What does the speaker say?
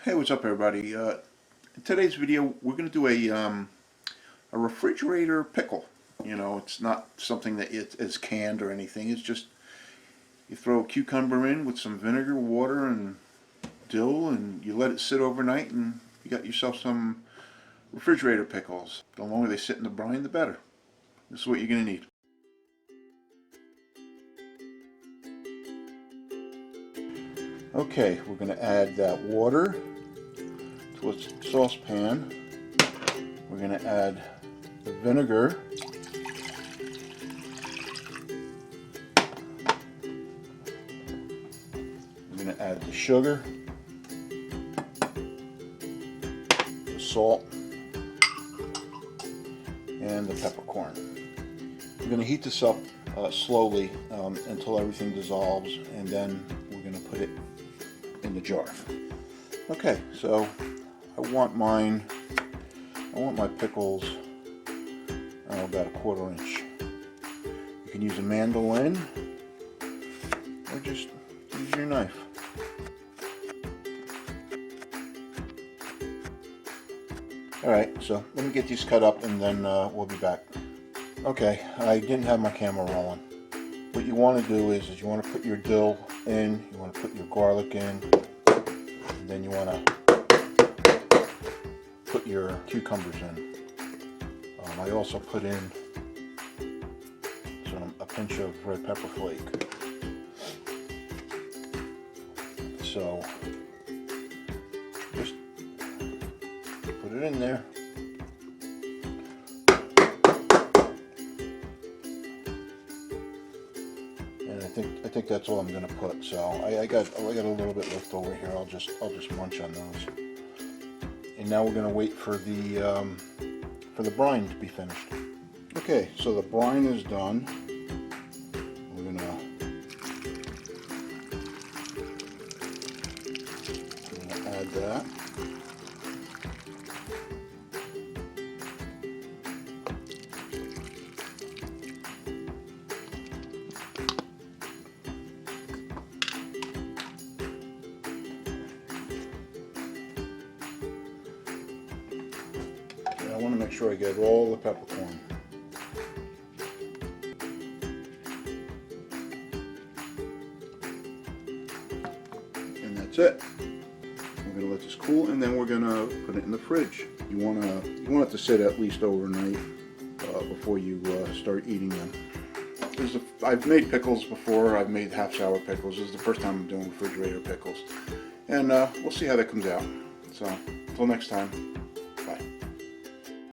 Hey, what's up everybody? In today's video we're going to do a refrigerator pickle. You know, it's not something that is canned or anything. It's just you throw a cucumber in with some vinegar, water, and dill, and you let it sit overnight, and you got yourself some refrigerator pickles. The longer they sit in the brine, the better. This is what you're going to need. Okay, we're going to add that water to a saucepan. We're going to add the vinegar. We're going to add the sugar, the salt, and the peppercorn. We're going to heat this up slowly until everything dissolves, and then we're going to put it in the jar. Okay, so I want my pickles about a 1/4 inch. You can use a mandolin or just use your knife. Alright, so let me get these cut up and then we'll be back. Okay, I didn't have my camera rolling. What you want to do is you want to put your dill in, you want to put your garlic in, and then you want to put your cucumbers in. I also put in a pinch of red pepper flake. So just put it in there. I think that's all I'm going to put. So I got a little bit left over here. I'll just munch on those. And now we're going to wait for the brine to be finished. Okay, so the brine is done. We're going to add that. I want to make sure I get all the peppercorn. And that's it. We're going to let this cool, and then we're going to put it in the fridge. You want it to sit at least overnight before you start eating them. I've made pickles before. I've made half-sour pickles. This is the first time I'm doing refrigerator pickles. And we'll see how that comes out. So, until next time.